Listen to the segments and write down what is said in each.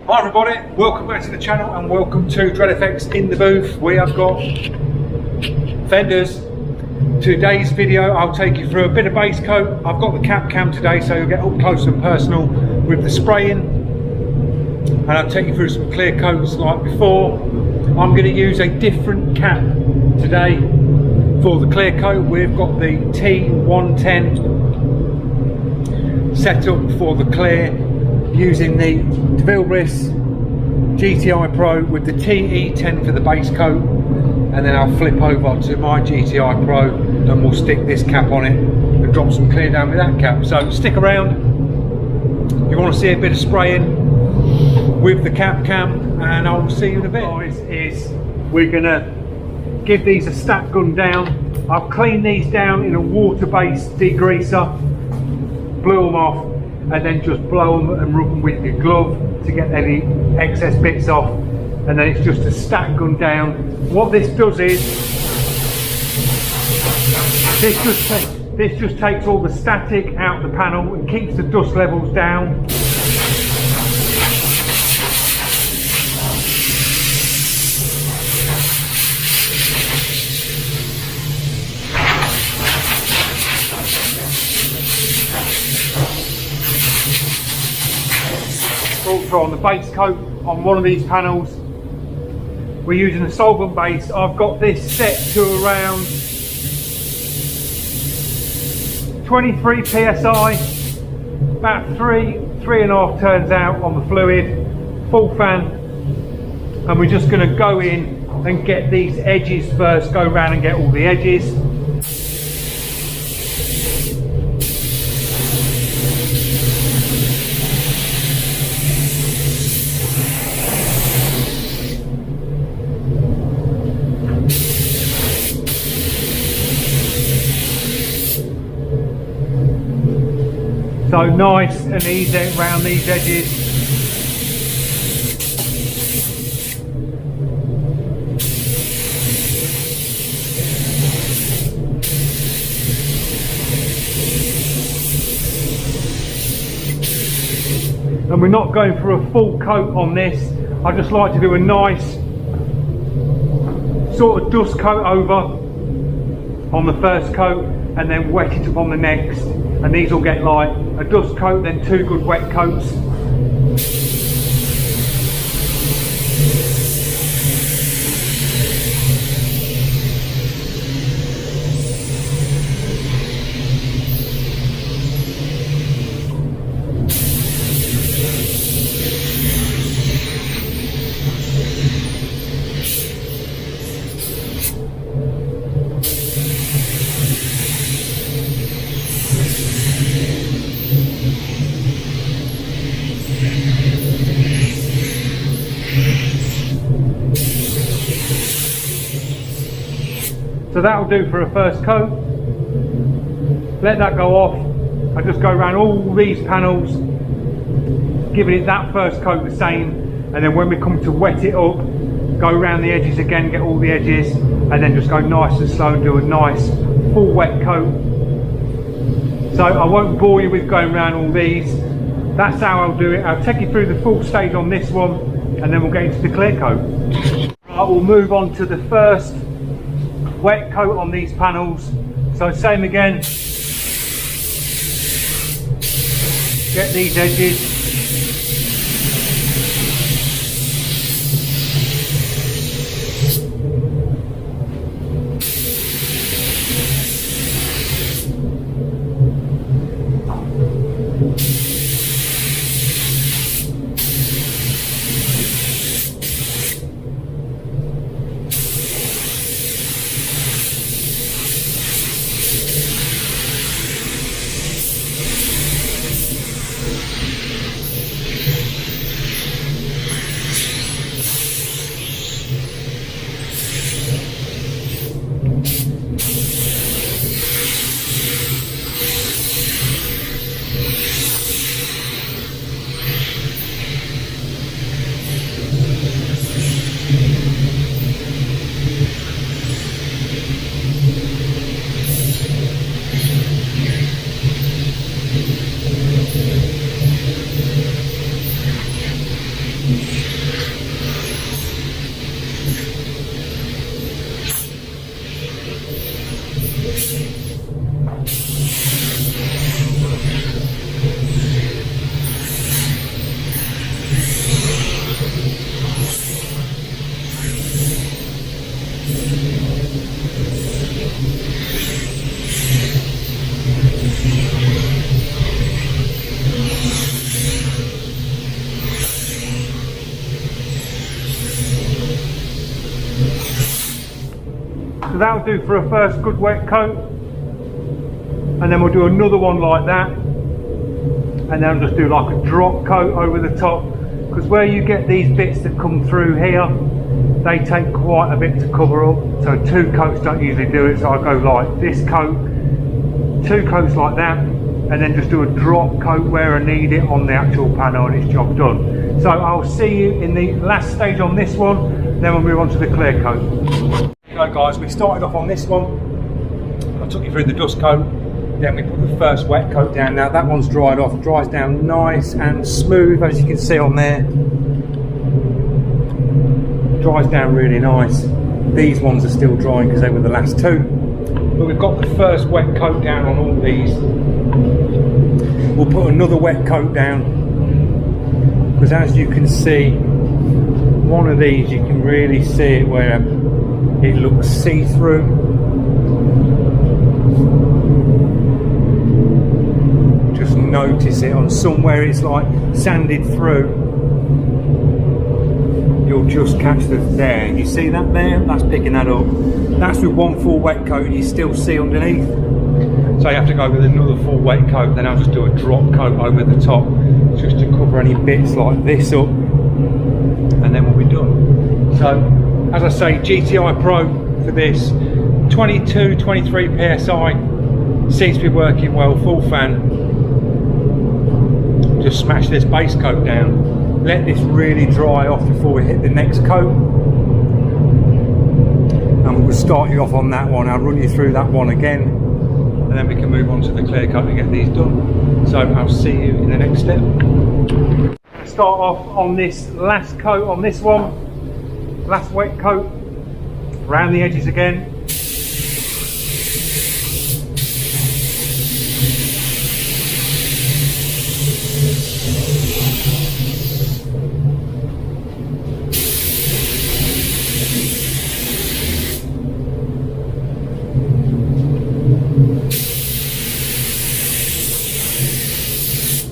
Hi everybody, welcome back to the channel and welcome to Dread FX in the booth. We have got fenders. Today's video I'll take you through a bit of base coat. I've got the cap cam today so you'll get up close and personal with the spraying, and I'll take you through some clear coats like before. I'm going to use a different cap today for the clear coat. We've got the T110 set up for the clear, using the DeVille Bliss GTI Pro with the TE10 for the base coat, and then I'll flip over to my GTI Pro and we'll stick this cap on it and drop some clear down with that cap. So stick around if you want to see a bit of spraying with the cap cam, and I'll see you in a bit. Guys, we're gonna give these a stack gun down. I've cleaned these down in a water-based degreaser, blew them off, and then just blow them and rub them with your glove to get any excess bits off, and then it's just a stack gun down. What this does is this just takes all the static out of the panel and keeps the dust levels down. Also on the base coat on one of these panels we're using a solvent base. I've got this set to around 23 psi, about 3.5 turns out on the fluid, full fan, and we're just going to go in and get these edges first, go around and get all the edges. So nice and easy around these edges. And we're not going for a full coat on this. I just like to do a nice sort of dust coat over on the first coat and then wet it up on the next. And these will get like a dust coat, then 2 good wet coats. So that'll do for a first coat. Let that go off. I just go around all these panels, giving it that first coat the same, and then when we come to wet it up, go around the edges again, get all the edges, and then just go nice and slow and do a nice full wet coat. So I won't bore you with going around all these. That's how I'll do it. I'll take you through the full stage on this one, and then we'll get into the clear coat. I will move on to the first wet coat on these panels. So same again, get these edges. So that'll do for a first good wet coat, and then we'll do another one like that, and then I'll just do like a drop coat over the top, because where you get these bits that come through here, they take quite a bit to cover up, so 2 coats don't usually do it. So I go like this coat, 2 coats like that, and then just do a drop coat where I need it on the actual panel, and it's job done. So I'll see you in the last stage on this one, then we'll move on to the clear coat. Okay guys, we started off on this one. I took you through the dust coat, then we put the first wet coat down. Now that one's dried off, dries down nice and smooth, as you can see on there. Dries down really nice. These ones are still drying because they were the last 2. But we've got the first wet coat down on all these. We'll put another wet coat down, because as you can see, one of these you can really see it where it looks see-through. Just notice it on somewhere it's like sanded through. You'll just catch the there. You see that there? That's picking that up. That's with one full wet coat and you still see underneath. So you have to go with another full wet coat, then I'll just do a drop coat over the top just to cover any bits like this up, and then we'll be done. So as I say, GTI Pro for this, 22, 23 PSI, seems to be working well, full fan. Just smash this base coat down, let this really dry off before we hit the next coat, and we'll start you off on that one. I'll run you through that one again, and then we can move on to the clear coat and get these done. So I'll see you in the next step. Start off on this last coat on this one, last wet coat, around the edges again.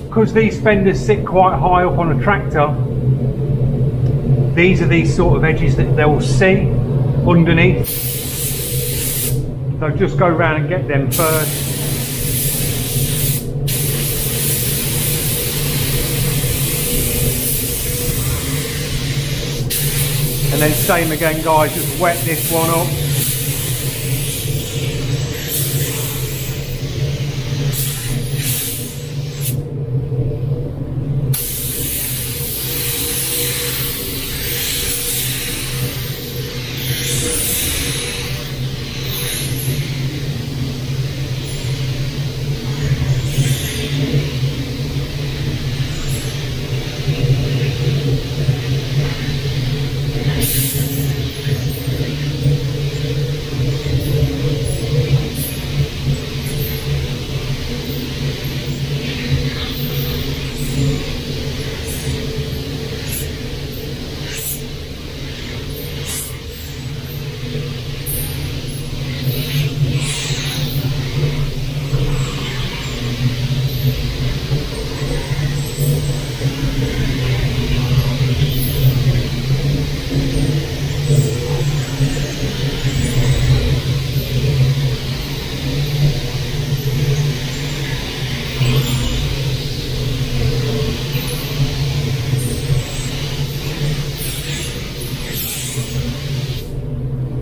Because these fenders sit quite high up on a tractor, these are these sort of edges that they'll see underneath. So just go around and get them first. And then same again guys, just wet this one up.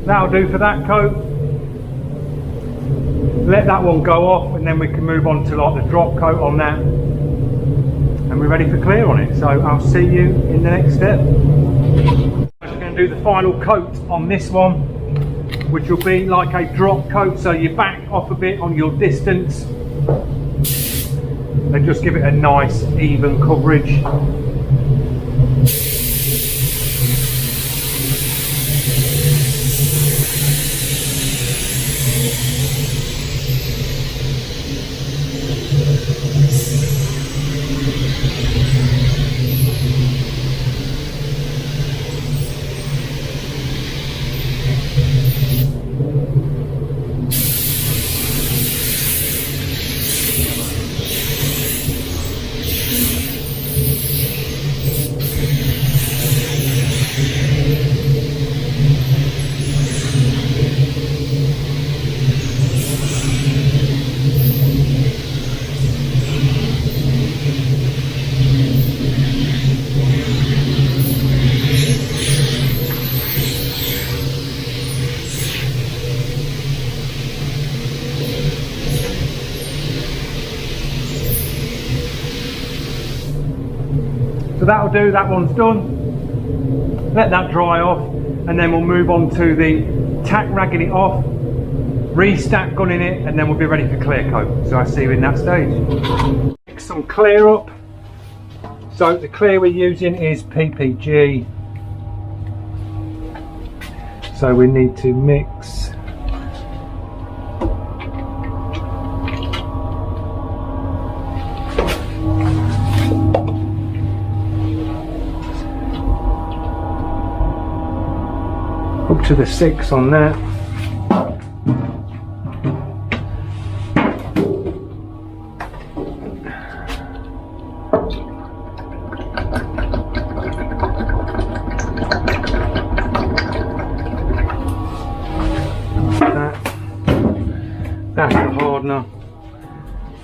That'll do for that coat. Let that one go off, and then we can move on to like the drop coat on that, and we're ready for clear on it. So I'll see you in the next step. We're going to do the final coat on this one, which will be like a drop coat, so you back off a bit on your distance and just give it a nice even coverage. So that'll do, that one's done. Let that dry off, and then we'll move on to the tack ragging it off, restack gunning it, and then we'll be ready for clear coat. So I'll see you in that stage. Mix some clear up. So the clear we're using is PPG. So we need to mix up to the 6 on that. That's the hardener,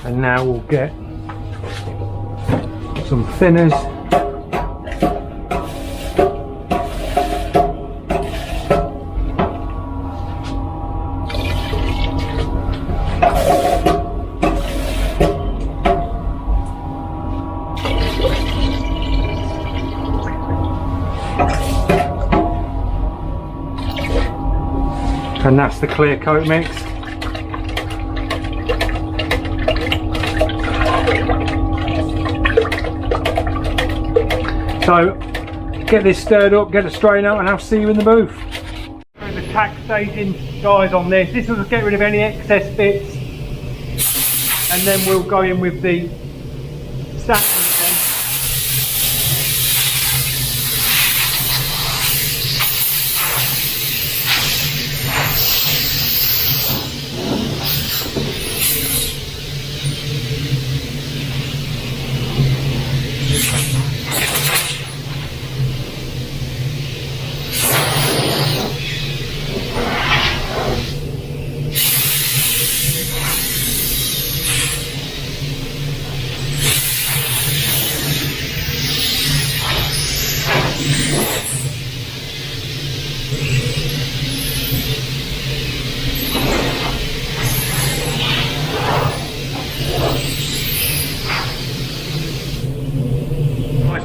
and now we'll get some thinners. And that's the clear coat mix. So get this stirred up, get the strain out, and I'll see you in the booth. The tack staging guys on this. This will get rid of any excess bits, and then we'll go in with the stacking.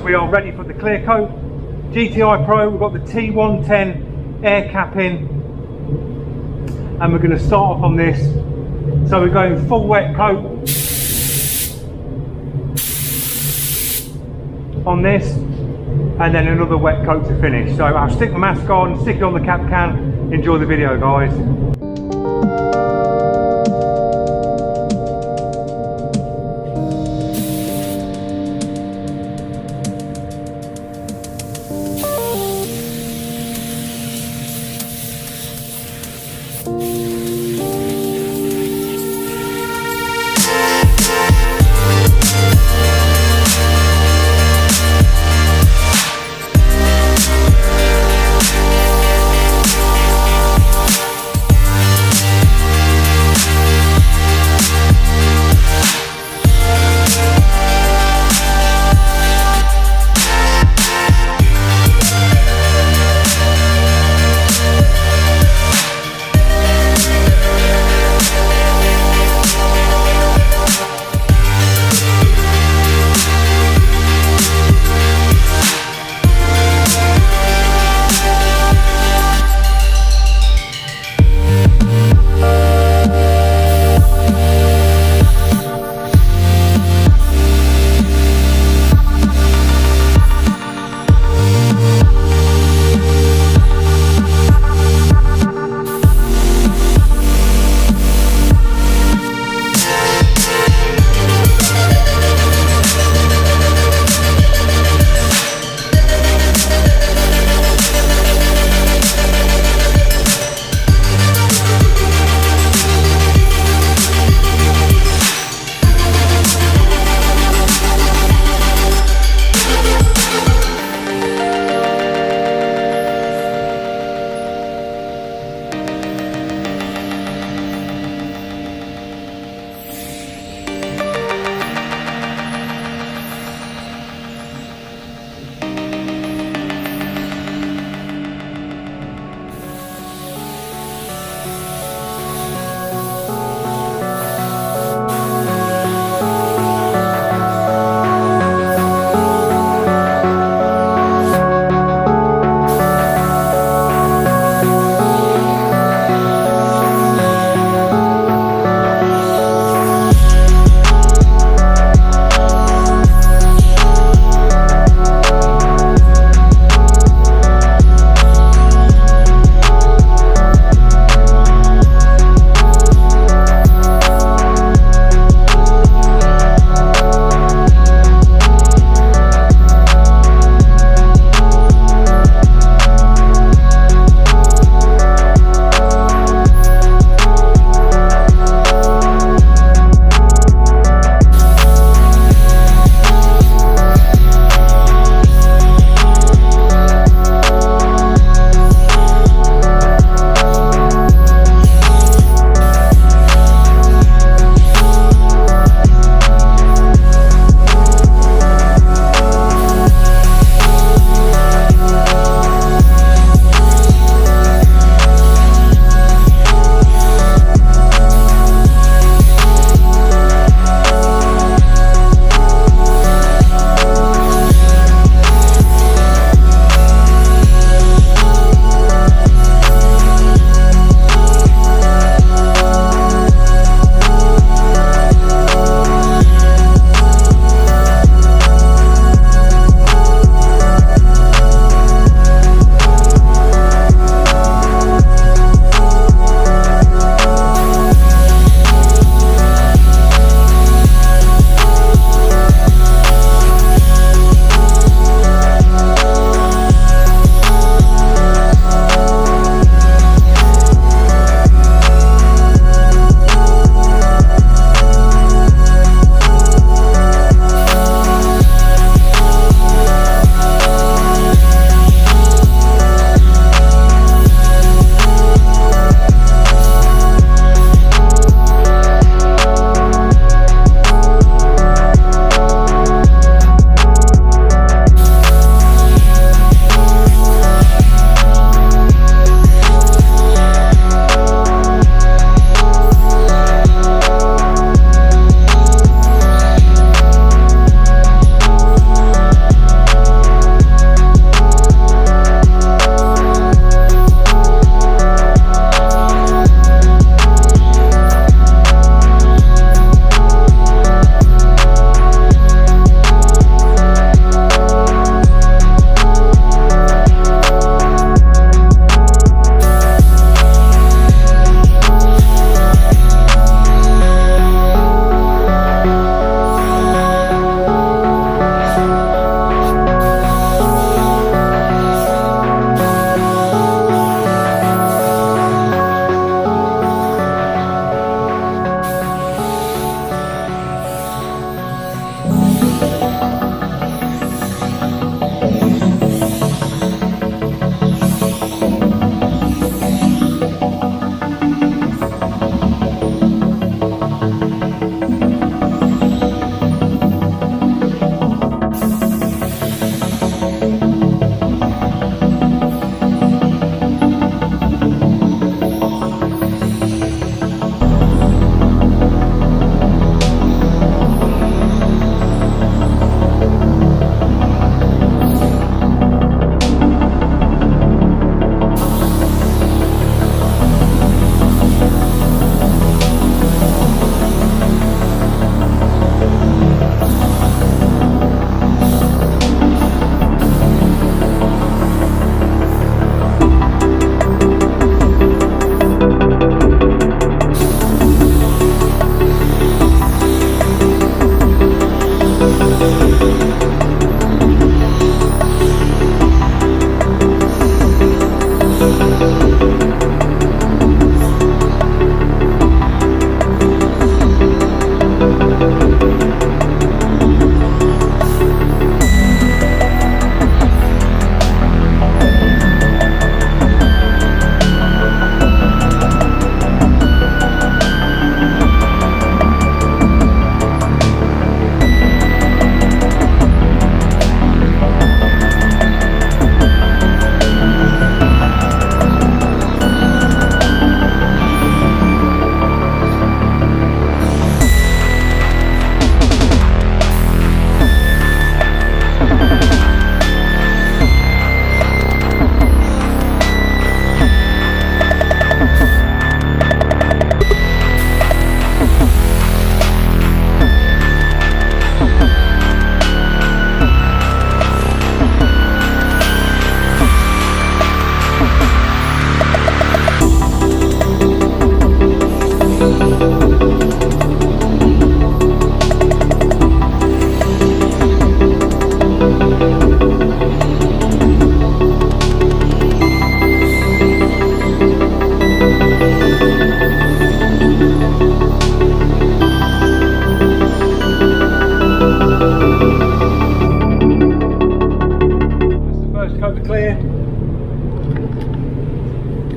We are ready for the clear coat. GTI Pro, we've got the T110 air cap in, and we're going to start off on this. So we're going full wet coat on this, and then another wet coat to finish. So I'll stick the mask on, stick it on the cap can. Enjoy the video, guys.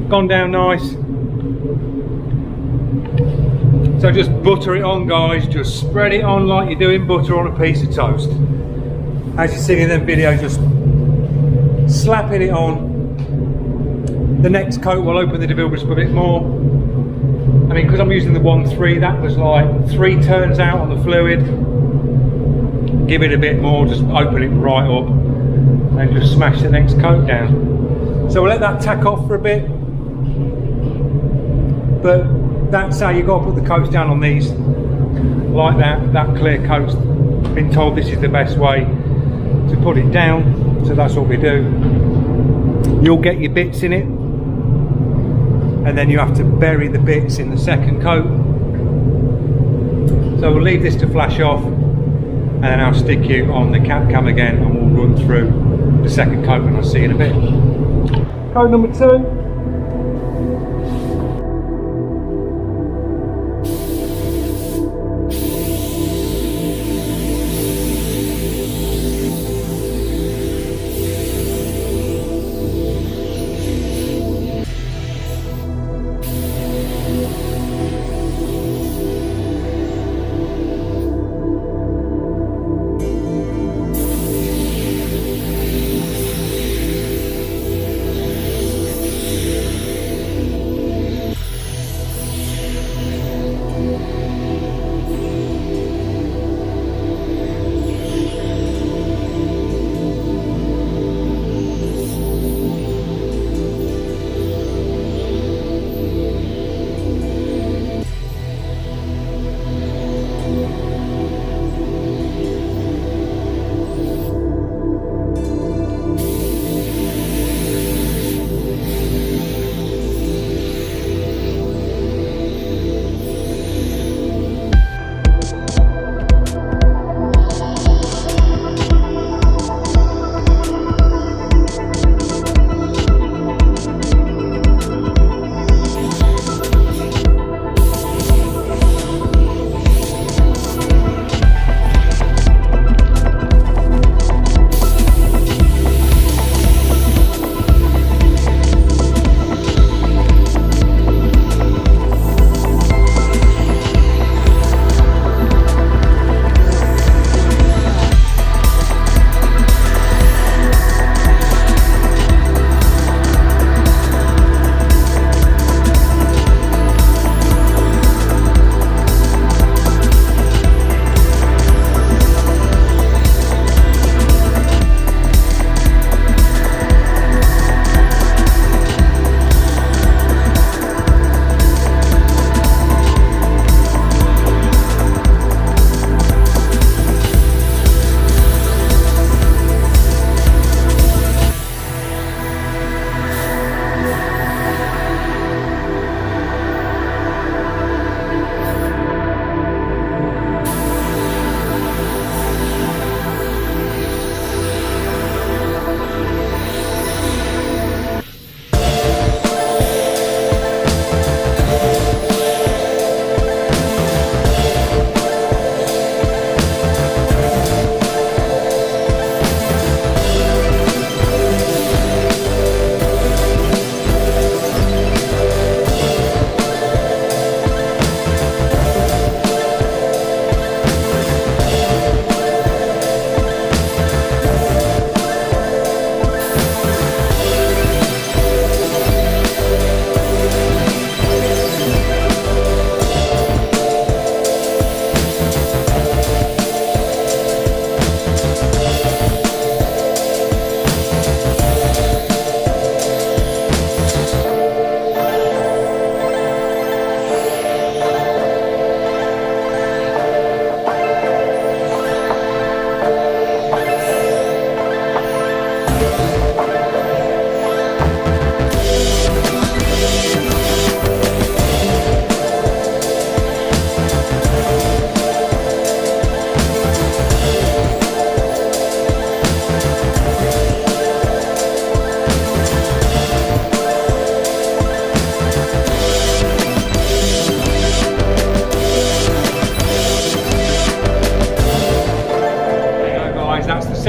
gone down nice. So just butter it on, guys. Just spread it on like you're doing butter on a piece of toast. As you see in them videos, just slapping it on. The next coat will open the DeVille a bit more. I mean, because I'm using the 1-3, that was like 3 turns out on the fluid. Give it a bit more, just open it right up, and just smash the next coat down. So we'll let that tack off for a bit. But that's how you got to put the coats down on these, like that clear coat's been told this is the best way to put it down, so that's what we do. You'll get your bits in it, and then you have to bury the bits in the second coat. So we'll leave this to flash off, and then I'll stick you on the cap cam again, and we'll run through the second coat, and I'll see you in a bit. Coat number 2.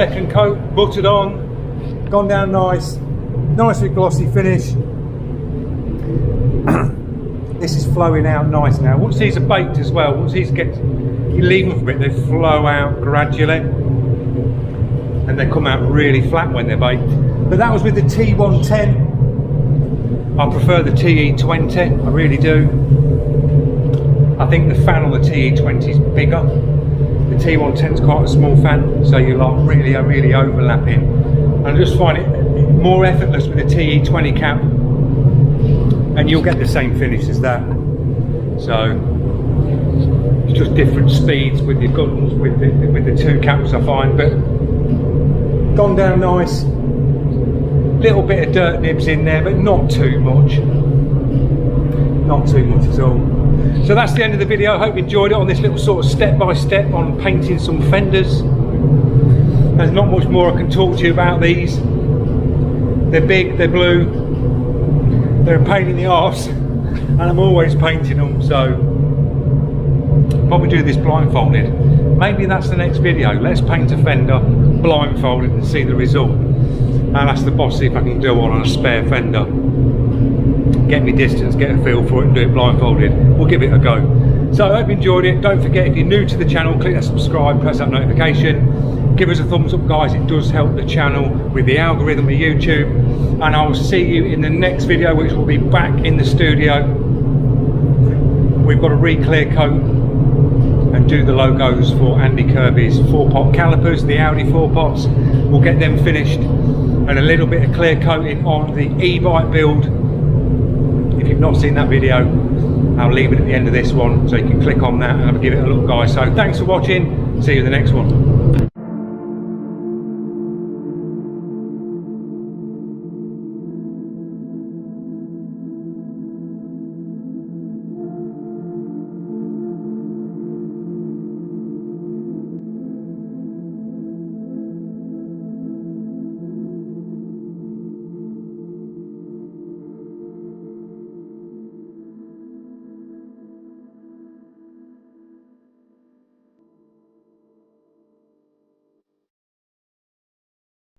second coat, buttered on, gone down nice, nicely glossy finish. This is flowing out nice now. Once these are baked as well, once these get, you leave them for a bit, they flow out gradually, and they come out really flat when they're baked. But that was with the T110. I prefer the TE20, I really do. I think the fan on the TE20 is bigger. The T110 is quite a small fan, so you're like really overlapping. And I just find it more effortless with the TE20 cap, and you'll get the same finish as that. So it's just different speeds with your guns, with the two caps, I find. But gone down nice. Little bit of dirt nibs in there, but not too much. Not too much at all. So that's the end of the video. I hope you enjoyed it on this little sort of step-by-step on painting some fenders. There's not much more I can talk to you about these. They're big, they're blue, they're a pain in the arse, and I'm always painting them, so probably do this blindfolded. Maybe that's the next video. Let's paint a fender blindfolded and see the result. I'll ask the boss see if I can do one on a spare fender. Get me distance, get a feel for it, and do it blindfolded. We'll give it a go. So I hope you enjoyed it. Don't forget, if you're new to the channel, click that subscribe, press that notification. Give us a thumbs up, guys. It does help the channel with the algorithm of YouTube. And I will see you in the next video, which will be back in the studio. We've got to re-clear coat and do the logos for Andy Kirby's 4-pot calipers, the Audi 4-pots. We'll get them finished, and a little bit of clear coating on the e-bike build. If you've not seen that video, I'll leave it at the end of this one, so you can click on that and have a give it a look, guys. So thanks for watching. See you in the next one.